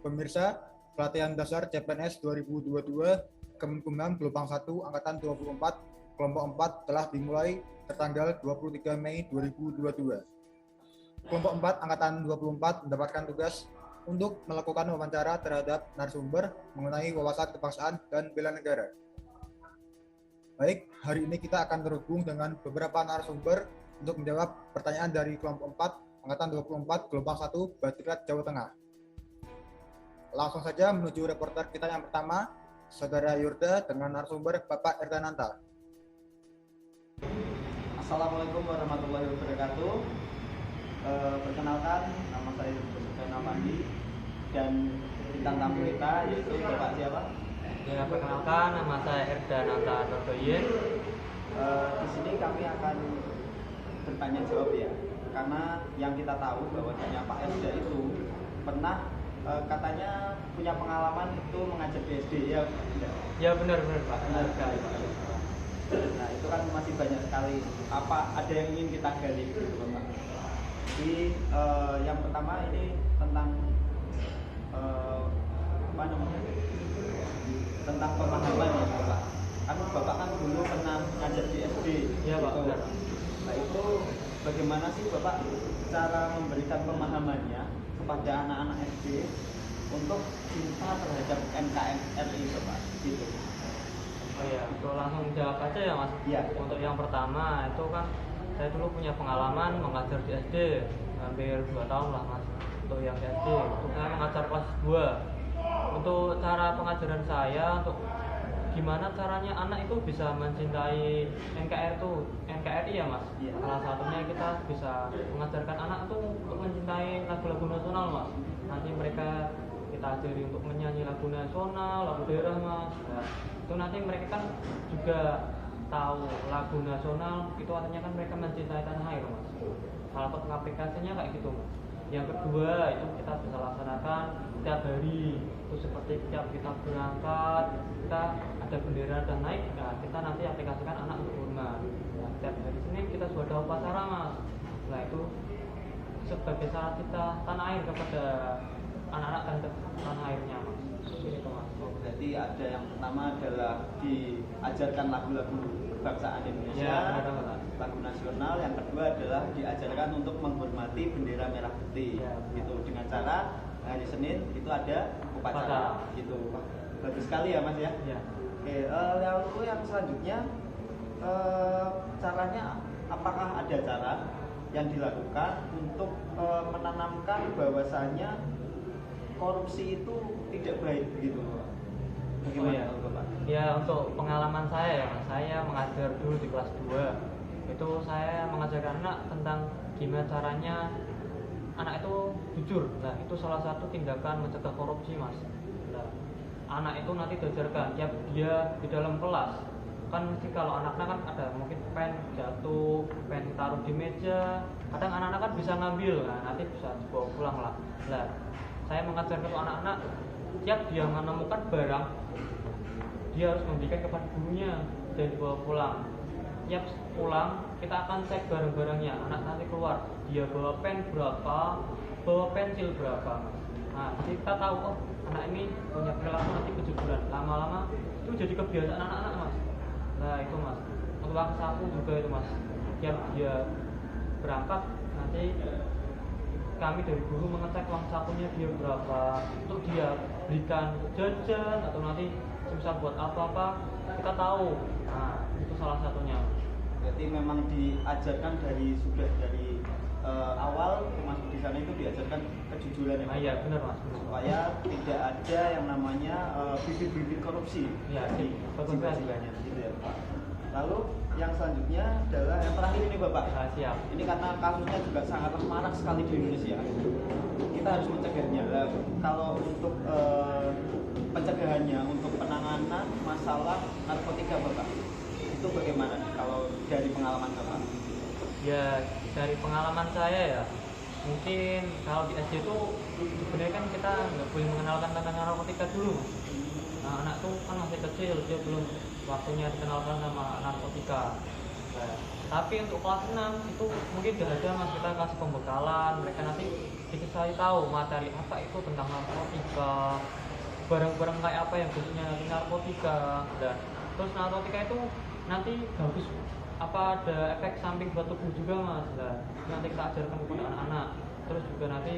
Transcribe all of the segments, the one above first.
Pemirsa, pelatihan dasar CPNS 2022 Kemenkumham gelombang 1 angkatan 24 kelompok 4 telah dimulai tertanggal 23 Mei 2022. Kelompok 4 angkatan 24 mendapatkan tugas untuk melakukan wawancara terhadap narasumber mengenai wawasan kebangsaan dan bela negara. Baik, hari ini kita akan terhubung dengan beberapa narasumber untuk menjawab pertanyaan dari kelompok 4 angkatan 24 gelombang 1 Batiklat Jawa Tengah. Langsung saja menuju reporter kita yang pertama, Saudara Yurda dengan narasumber Bapak Erdananta. Assalamualaikum warahmatullahi wabarakatuh. Perkenalkan, nama saya Yurda Pandi dan bintang tamu kita yaitu Bapak siapa? Ya, perkenalkan, nama saya Erdananta Nordoyen. Di sini kami akan bertanya jawab ya, karena yang kita tahu bahwasanya Pak Erda itu pernah katanya punya pengalaman itu mengajar di SD ya. Ya benar Pak. Benar sekali Pak. Nah itu kan masih banyak sekali. Apa ada yang ingin kita gali gitu Bapak? Jadi yang pertama ini tentang apa namanya? Tentang pemahaman ya Bapak. Kan Bapak kan dulu pernah ngajar di SD. Iya Pak. Gitu. Nah itu bagaimana sih Bapak cara memberikan pemahamannya kepada anak-anak SD untuk cinta terhadap NKRI Bapak gitu. Oh ya, itu langsung jawab aja ya Mas. Iya. Untuk yang pertama itu kan saya dulu punya pengalaman mengajar di SD hampir 2 tahun lah Mas. Untuk yang SD, untuk saya mengajar kelas 2. Untuk cara pengajaran saya untuk gimana caranya anak itu bisa mencintai NKRI ya Mas. Iya. Salah satunya kita bisa mengajarkan anak itu untuk mencintai lagu-lagu nasional Mas. Nanti mereka kita ajari untuk menyanyi lagu nasional, lagu daerah Mas. Nah, itu nanti mereka kan juga tahu lagu nasional itu artinya kan mereka mencintai tanah air Mas. Salah satu aplikasinya kayak gitu Mas. Yang kedua itu kita bisa laksanakan setiap hari, itu seperti setiap kita berangkat kita ada bendera dan naik, nah kita nanti aplikasikan anak untuk hormat. Nah, setiap hari Senin kita sudah ada upacara Mas. Nah itu sebagai syarat kita tanah air kepada anak-anak dan tanah airnya Mas. Itu Mas. Berarti ada yang pertama adalah diajarkan lagu-lagu kebangsaan Indonesia, Ya, benar. lagu nasional. Yang kedua adalah diajarkan untuk menghormati bendera merah putih, Ya, gitu. Dengan cara hari Senin itu ada upacara, gitu. Bagus sekali ya Mas ya. Ya. Oke, lalu yang selanjutnya caranya apakah ada cara yang dilakukan untuk menanamkan bahwasanya korupsi itu tidak baik begitu? Bagaimana ya. Bapak? Ya untuk pengalaman saya ya Mas, saya mengajar dulu di kelas 2. Itu saya mengajarkan anak tentang gimana caranya anak itu jujur. Nah, itu salah satu tindakan mencegah korupsi Mas. Nah, anak itu nanti diajarkan tiap dia di dalam kelas. Kan mesti kalau anak-anak kan ada mungkin pen jatuh, pen taruh di meja. Kadang anak-anak kan bisa ngambil, nah nanti bisa dibawa pulang lah. Nah, saya mengajarkan ke anak-anak tiap dia menemukan barang dia harus memberikan kepada gurunya dan dibawa pulang. Tiap pulang kita akan cek barang-barangnya. Anak nanti keluar dia bawa pen berapa, bawa pensil berapa. Nah kita tahu oh anak ini punya perilaku nanti kejujuran. Lama-lama itu jadi kebiasaan anak-anak Mas. Nah itu Mas. Untuk uang saku juga itu Mas. Tiap dia berangkat nanti kami dari guru mengecek uang sakunya dia berapa untuk dia berikan jajan atau nanti bisa buat apa-apa kita tahu. Nah itu salah satunya. Berarti memang diajarkan sudah dari awal masuk di sana itu diajarkan kejujuran ya Pak? Iya benar Mas. Supaya tidak ada yang namanya bibit-bibit korupsi di jiwa-jiwanya gitu ya Pak. Lalu yang selanjutnya adalah yang terakhir ini Bapak. Siap. Ini karena kasusnya juga sangatlah marak sekali di Indonesia. Kita harus mencegahnya. Kalau untuk pencegahannya, untuk penanganan masalah narkotika Bapak, itu bagaimana kalau dari pengalaman Bapak? Ya dari pengalaman saya ya mungkin kalau di SD itu sebenarnya kan kita nggak boleh mengenalkan tentang narkotika dulu. Nah, anak tuh kan masih kecil, dia belum waktunya dikenalkan sama narkotika. Nah, tapi untuk kelas 6 itu mungkin sudah ada Mas, kita kasih pembekalan, mereka nanti dikasih tahu materi apa itu tentang narkotika, barang-barang kayak apa yang khususnya narkotika. Dan terus narkotika itu nanti bagus apa ada efek samping buat tubuh juga mas. Dan nanti kita ajarkan kepada anak-anak. Terus juga nanti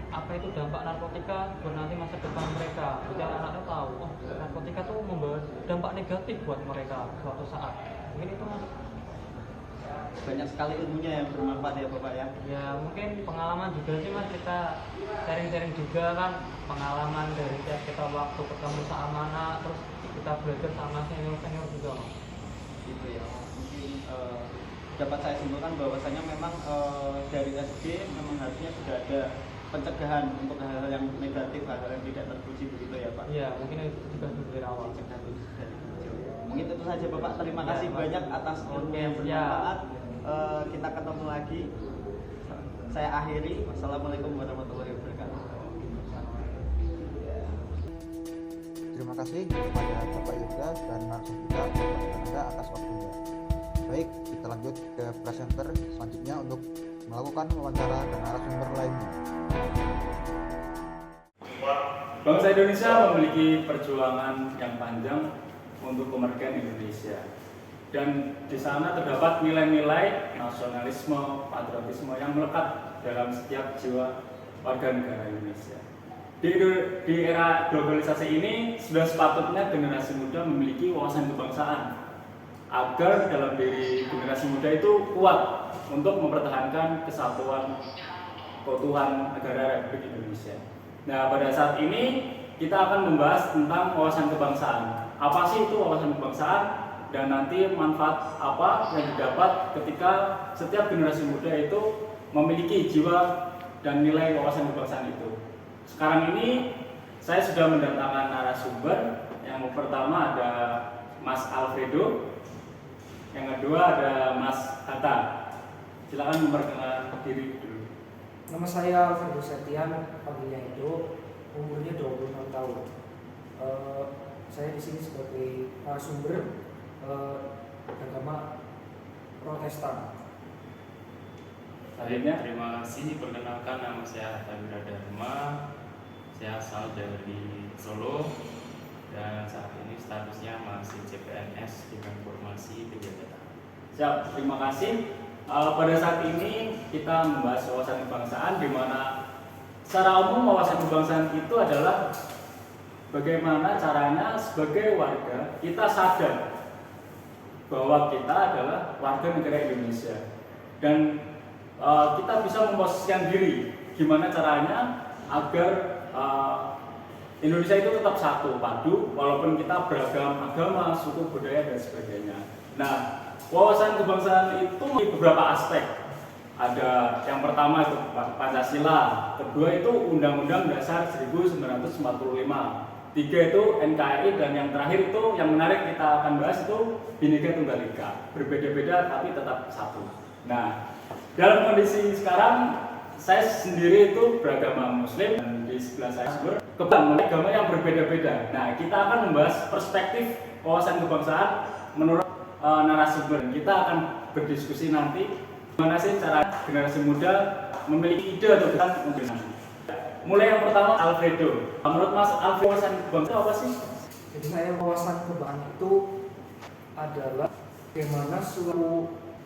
apa itu dampak narkotika buat nanti masa depan mereka. Jadi anak-anak tahu, oh narkotika tuh membawa dampak negatif buat mereka suatu saat. Mungkin itu mas. Banyak sekali ilmunya yang bermanfaat ya Bapak ya. Ya mungkin pengalaman juga sih mas, kita sharing-sharing juga kan pengalaman dari kita waktu ketemu sama anak, terus kita belajar sama senior-senior juga mas. Gitu ya. Mungkin dapat saya simpulkan bahwasanya memang dari SD memang harusnya sudah ada pencegahan untuk hal-hal yang negatif, hal-hal yang tidak terpuji begitu ya Pak. Iya mungkin itu juga dari awal. Mungkin itu saja Bapak. Terima kasih banyak atas ilmu yang bermanfaat. Kita ketemu lagi. Saya akhiri. Wassalamualaikum warahmatullahi wabarakatuh. Terima kasih kepada Bapak Yoga dan narasumber kita Bapak Anda atas waktunya. Baik, kita lanjut ke presenter selanjutnya untuk melakukan wawancara dan narasumber lainnya. Bangsa Indonesia memiliki perjuangan yang panjang untuk kemerdekaan Indonesia. Dan di sana terdapat nilai-nilai nasionalisme, patriotisme yang melekat dalam setiap jiwa warga negara Indonesia. Di era globalisasi ini sudah sepatutnya generasi muda memiliki wawasan kebangsaan agar dalam diri generasi muda itu kuat untuk mempertahankan kesatuan keutuhan negara Republik Indonesia. Nah, pada saat ini kita akan membahas tentang wawasan kebangsaan. Apa sih itu wawasan kebangsaan? Dan nanti manfaat apa yang didapat ketika setiap generasi muda itu memiliki jiwa dan nilai wawasan kebangsaan itu. Sekarang ini saya sudah mendatangkan narasumber. Yang pertama ada Mas Alfredo, yang kedua ada Mas Hatta. Silakan memperkenalkan diri dulu. Nama saya Alfredo Setian, panggilnya Edo, umurnya 26 tahun. Saya di sini sebagai narasumber agama Protestan. Selanjutnya, Terima kasih. Perkenalkan, nama saya Hatta Wiradharma. Saya asal dari Solo dan saat ini statusnya masih CPNS dengan formasi 3 tahun. siap, terima kasih. Pada saat ini kita membahas wawasan kebangsaan, di mana secara umum wawasan kebangsaan itu adalah bagaimana caranya sebagai warga kita sadar bahwa kita adalah warga negara Indonesia dan kita bisa memposisikan diri gimana caranya agar Indonesia itu tetap satu padu walaupun kita beragam agama, suku, budaya dan sebagainya. Nah, wawasan kebangsaan itu memiliki beberapa aspek. Ada yang pertama itu Pancasila, kedua itu Undang-Undang Dasar 1945. 3 itu NKRI dan yang terakhir itu yang menarik kita akan bahas itu Bhinneka Tunggal Ika. Berbeda-beda tapi tetap satu. Nah, dalam kondisi sekarang saya sendiri itu beragama Muslim dan di sebelah saya kebanyakan agama yang berbeda-beda. Nah, kita akan membahas perspektif wawasan kebangsaan menurut narasumber. Kita akan berdiskusi nanti gimana sih cara generasi muda memiliki ide atau bukan untuk nanti. Mulai yang pertama Alfredo. Menurut Mas Alfredo, wawasan kebangsaan apa sih? Jadi saya wawasan kebangsaan itu adalah bagaimana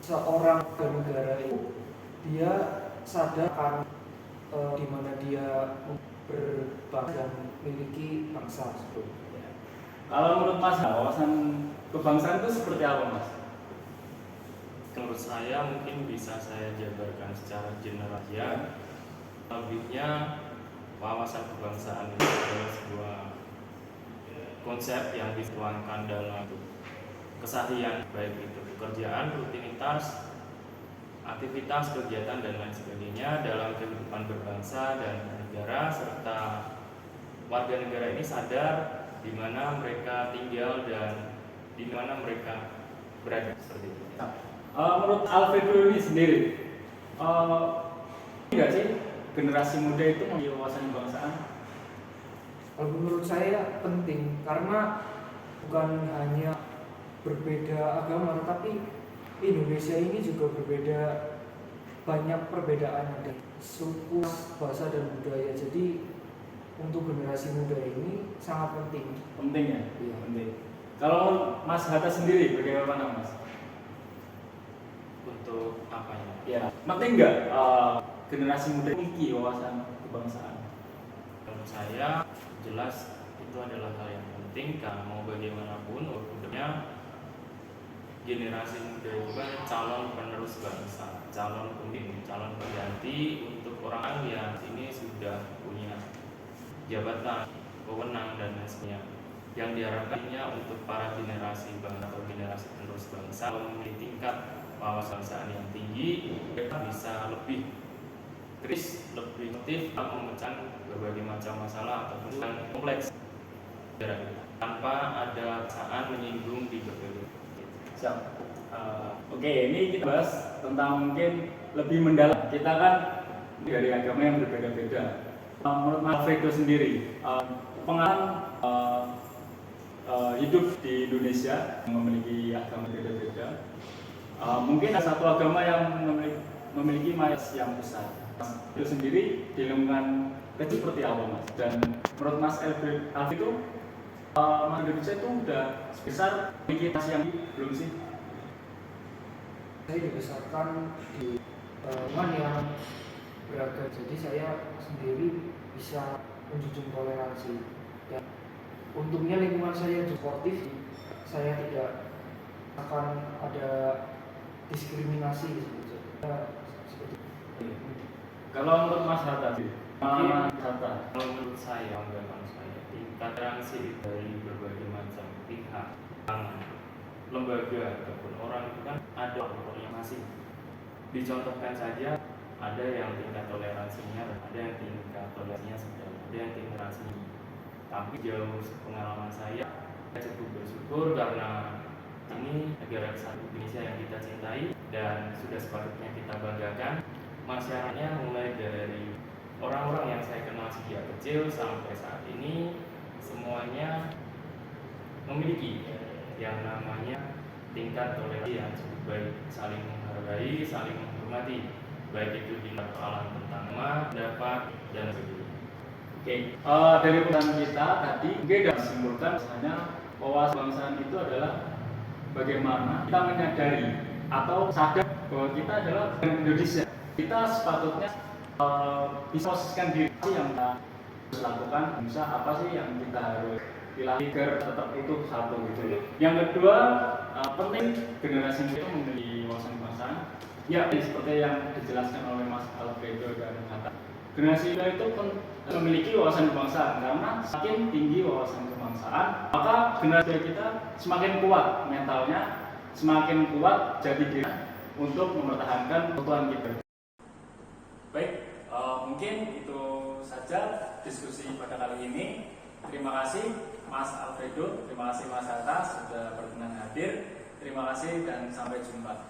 seorang negara itu dia sadar akan di mana dia berbangsa dan memiliki bangsa tersebut. Kalau menurut Mas, wawasan kebangsaan itu seperti apa Mas? Menurut saya mungkin bisa saya jabarkan secara general ya. Lebihnya wawasan kebangsaan itu adalah sebuah konsep yang dituangkan dalam keseharian, baik itu pekerjaan, rutinitas, aktivitas, kegiatan dan lain sebagainya dalam kehidupan berbangsa dan negara, serta warga negara ini sadar di mana mereka tinggal dan di mana mereka berada, seperti itu. Menurut Alfredo ini sendiri, enggak sih generasi muda itu memiliki wawasan kebangsaan? Kalau menurut saya penting karena bukan hanya berbeda agama, tetapi Indonesia ini juga berbeda, banyak perbedaan. suku, bahasa dan budaya. Jadi untuk generasi muda ini sangat penting. Penting ya? Iya. Penting. Kalau Mas Hatta sendiri bagaimana Mas? Untuk apanya? Ya, penting nggak generasi muda memiliki wawasan kebangsaan? Menurut saya jelas itu adalah hal yang penting, karena mau bagaimanapun udah generasi muda itu kan calon penerus bangsa, calon pemimpin, calon pengganti untuk orang yang ini sudah punya jabatan, wewenang dan lain sebagainya. Yang diharapkannya untuk para generasi bangsa atau generasi penerus bangsa memiliki tingkat wawasan kebangsaan yang tinggi, mereka bisa lebih kritis, lebih aktif memecahkan berbagai macam masalah ataupun yang kompleks tanpa ada perasaan menyinggung di berbagai. Siap. Oke, ini kita bahas tentang mungkin lebih mendalam. Kita kan dari agama yang berbeda-beda. Menurut Mas Alfredo sendiri, pengalaman hidup di Indonesia yang memiliki agama berbeda-beda, mungkin ada satu agama yang memiliki mayoritas yang besar. Itu sendiri di lingkungan kecil seperti apa Mas? Dan menurut Mas Alfredo, Indonesia itu udah sebesar memiliki yang belum sih? Saya dibesarkan di lingkungan yang beragam, jadi saya sendiri bisa menjunjung toleransi. Dan untungnya lingkungan saya suportif, saya tidak akan ada diskriminasi seperti Kalau menurut Mas Hatta, pengalaman Hatta, Kalau menurut saya, tingkat toleransi dari berbagai macam pihak, lembaga ataupun orang itu kan ada yang masih dicontohkan saja. Ada yang tingkat toleransinya, ada yang tingkat toleransinya sedang, ada yang tingkat toleransinya. Tapi jauh pengalaman saya cukup bersyukur karena ini negara kesatuan Indonesia yang kita cintai dan sudah sepatutnya kita banggakan. Masyarakatnya mulai dari orang-orang yang saya kenal sejak kecil sampai saat ini semuanya memiliki yang namanya tingkat toleransi yang cukup baik, saling menghargai, saling menghormati, baik itu di persoalan tentang pendapat dan sebagainya. Oke, dari pembahasan kita tadi mungkin sudah disimpulkan bahwasanya wawasan kebangsaan itu adalah bagaimana kita menyadari atau sadar bahwa kita adalah Indonesia. Kita sepatutnya bisa posisikan diri yang kita harus lakukan, bisa apa sih yang kita harus pilih agar tetap utuh satu gitu. Yang kedua, penting generasi itu memiliki wawasan kebangsaan. Ya, seperti yang dijelaskan oleh Mas Alfredo dan Hatta. Generasi itu memiliki wawasan kebangsaan karena semakin tinggi wawasan kebangsaan, maka generasi kita semakin kuat mentalnya, semakin kuat jati diri untuk mempertahankan keutuhan kita. Baik, mungkin itu saja diskusi pada kali ini. Terima kasih Mas Alfredo, terima kasih Mas Hatta sudah berkenan hadir. Terima kasih dan sampai jumpa.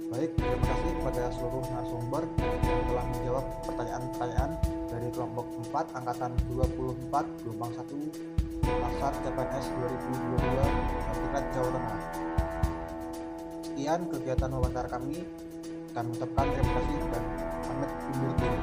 Baik, terima kasih kepada seluruh narasumber yang telah menjawab pertanyaan-pertanyaan dari kelompok 4 angkatan 24 gelombang 1 Laskar CPNS 2022 tingkat Jawa Tengah. Sekian kegiatan wawancara kami. Kami ucapkan terima kasih dan pamit undur diri.